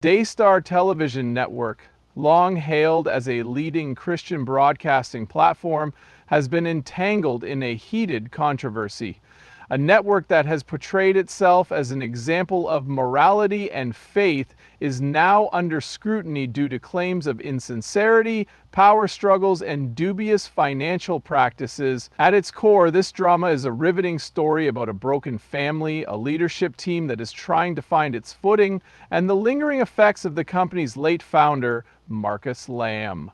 Daystar Television Network, long hailed as a leading Christian broadcasting platform, has been entangled in a heated controversy. A network that has portrayed itself as an example of morality and faith is now under scrutiny due to claims of insincerity, power struggles, and dubious financial practices. At its core, this drama is a riveting story about a broken family, a leadership team that is trying to find its footing, and the lingering effects of the company's late founder, Marcus Lamb.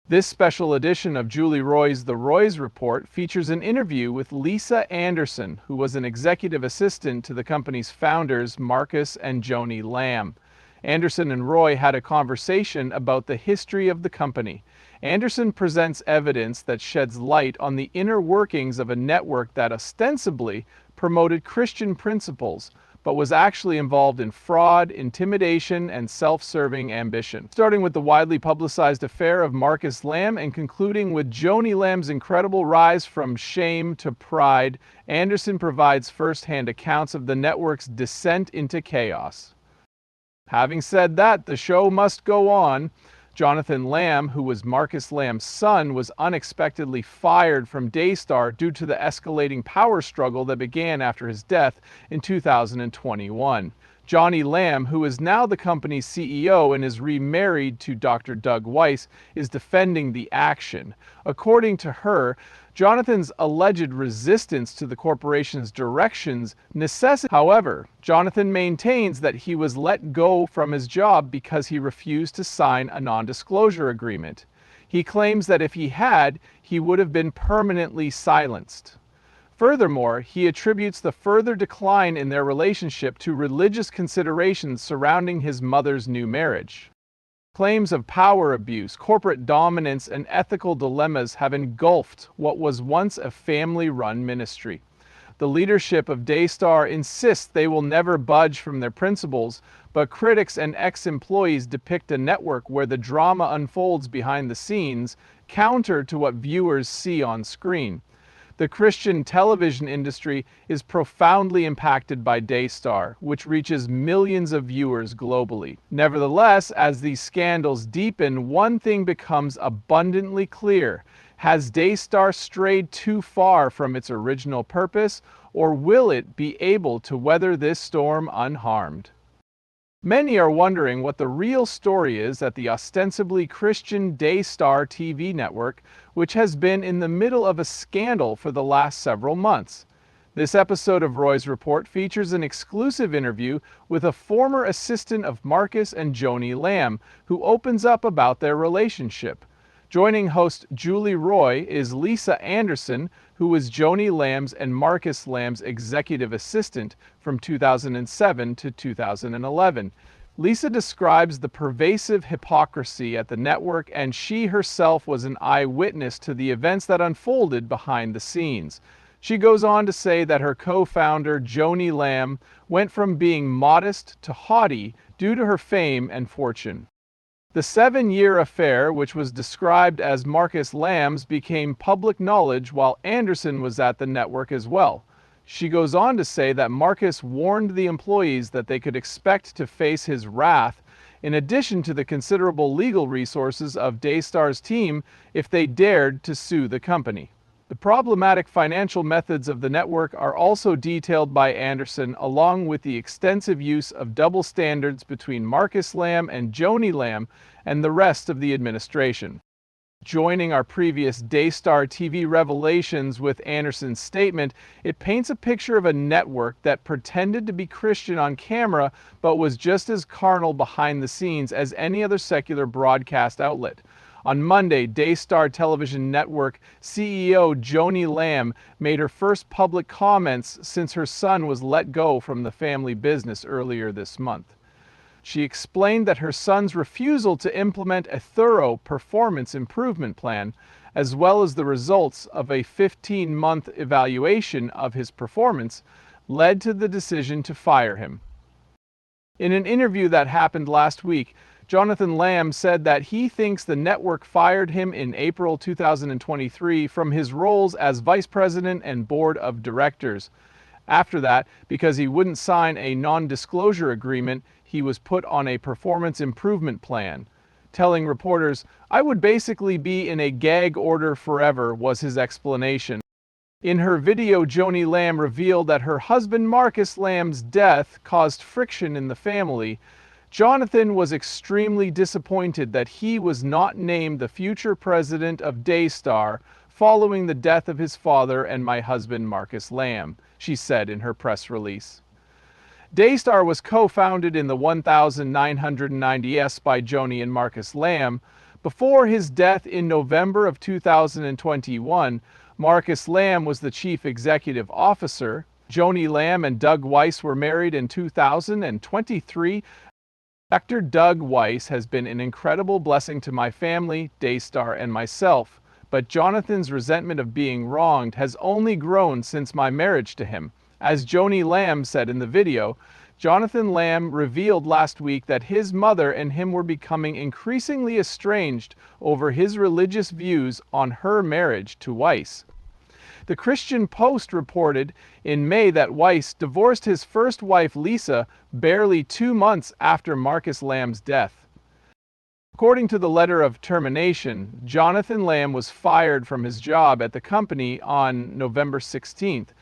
This special edition of Julie Roy's The Roy's Report features an interview with Lisa Anderson, who was an executive assistant to the company's founders, Marcus and Joni Lamb. Anderson and Roy had a conversation about the history of the company. Anderson presents evidence that sheds light on the inner workings of a network that ostensibly promoted Christian principles, but was actually involved in fraud, intimidation, and self-serving ambition. Starting with the widely publicized affair of Marcus Lamb and concluding with Joni Lamb's incredible rise from shame to pride, Anderson provides first-hand accounts of the network's descent into chaos. Having said that, the show must go on. Jonathan Lamb, who was Marcus Lamb's son, was unexpectedly fired from Daystar due to the escalating power struggle that began after his death in 2021. Joni Lamb, who is now the company's CEO and is remarried to Dr. Doug Weiss, is defending the action. According to her, Jonathan's alleged resistance to the corporation's directions necessitated. However, Jonathan maintains that he was let go from his job because he refused to sign a non-disclosure agreement. He claims that if he had, he would have been permanently silenced. Furthermore, he attributes the further decline in their relationship to religious considerations surrounding his mother's new marriage. Claims of power abuse, corporate dominance, and ethical dilemmas have engulfed what was once a family-run ministry. The leadership of Daystar insists they will never budge from their principles, but critics and ex-employees depict a network where the drama unfolds behind the scenes, counter to what viewers see on screen. The Christian television industry is profoundly impacted by Daystar, which reaches millions of viewers globally. Nevertheless, as these scandals deepen, one thing becomes abundantly clear. Has Daystar strayed too far from its original purpose, or will it be able to weather this storm unharmed? Many are wondering what the real story is at the ostensibly Christian Daystar TV network, which has been in the middle of a scandal for the last several months. This episode of Roy's Report features an exclusive interview with a former assistant of Marcus and Joni Lamb, who opens up about their relationship. Joining host Julie Roy is Lisa Anderson, who was Joni Lamb's and Marcus Lamb's executive assistant from 2007 to 2011. Lisa describes the pervasive hypocrisy at the network, and she herself was an eyewitness to the events that unfolded behind the scenes. She goes on to say that her co-founder, Joni Lamb, went from being modest to haughty due to her fame and fortune. The 7-year affair, which was described as Marcus Lamb's, became public knowledge while Anderson was at the network as well. She goes on to say that Marcus warned the employees that they could expect to face his wrath, in addition to the considerable legal resources of Daystar's team if they dared to sue the company. The problematic financial methods of the network are also detailed by Anderson, along with the extensive use of double standards between Marcus Lamb and Joni Lamb and the rest of the administration. Joining our previous Daystar TV revelations with Anderson's statement, it paints a picture of a network that pretended to be Christian on camera but was just as carnal behind the scenes as any other secular broadcast outlet. On Monday, Daystar Television Network CEO Joni Lamb made her first public comments since her son was let go from the family business earlier this month. She explained that her son's refusal to implement a thorough performance improvement plan, as well as the results of a 15-month evaluation of his performance, led to the decision to fire him. In an interview that happened last week, Jonathan Lamb said that he thinks the network fired him in April 2023 from his roles as vice president and board of directors. After that, because he wouldn't sign a non-disclosure agreement, he was put on a performance improvement plan. Telling reporters, "I would basically be in a gag order forever," was his explanation. In her video, Joni Lamb revealed that her husband Marcus Lamb's death caused friction in the family. Jonathan was extremely disappointed that he was not named the future president of Daystar following the death of his father and my husband Marcus Lamb, she said in her press release. Daystar was co-founded in the 1990s by Joni and Marcus Lamb. Before his death in November of 2021, Marcus Lamb was the chief executive officer. Joni Lamb and Doug Weiss were married in 2023. Actor Doug Weiss has been an incredible blessing to my family, Daystar, and myself, but Jonathan's resentment of being wronged has only grown since my marriage to him. As Joni Lamb said in the video, Jonathan Lamb revealed last week that his mother and him were becoming increasingly estranged over his religious views on her marriage to Weiss. The Christian Post reported in May that Weiss divorced his first wife Lisa barely 2 months after Marcus Lamb's death. According to the letter of termination, Jonathan Lamb was fired from his job at the company on November 16th.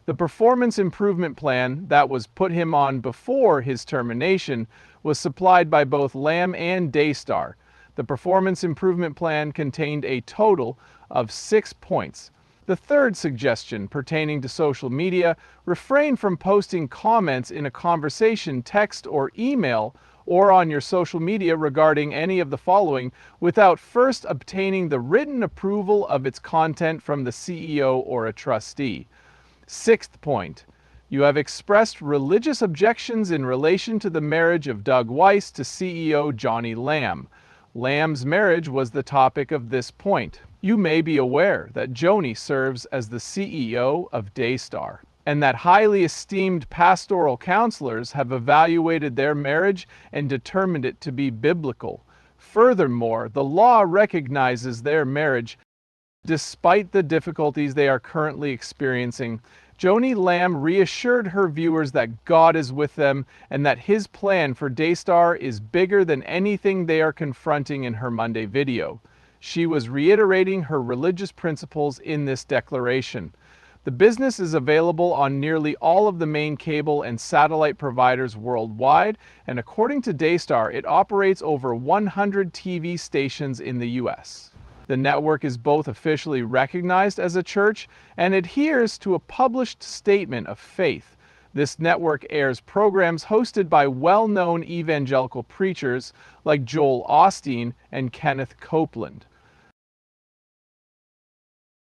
The performance improvement plan that was put him on before his termination was supplied by both Lamb and Daystar. The performance improvement plan contained a total of 6 points. The third suggestion, pertaining to social media, refrain from posting comments in a conversation, text, or email, or on your social media regarding any of the following without first obtaining the written approval of its content from the CEO or a trustee. Sixth point, you have expressed religious objections in relation to the marriage of Doug Weiss to CEO Joni Lamb. Lamb's marriage was the topic of this point. You may be aware that Joni serves as the CEO of Daystar, and that highly esteemed pastoral counselors have evaluated their marriage and determined it to be biblical. Furthermore, the law recognizes their marriage. Despite the difficulties they are currently experiencing, Joni Lamb reassured her viewers that God is with them and that his plan for Daystar is bigger than anything they are confronting in her Monday video. She was reiterating her religious principles in this declaration. The business is available on nearly all of the main cable and satellite providers worldwide, and according to Daystar, it operates over 100 TV stations in the US. The network is both officially recognized as a church and adheres to a published statement of faith. This network airs programs hosted by well-known evangelical preachers like Joel Osteen and Kenneth Copeland.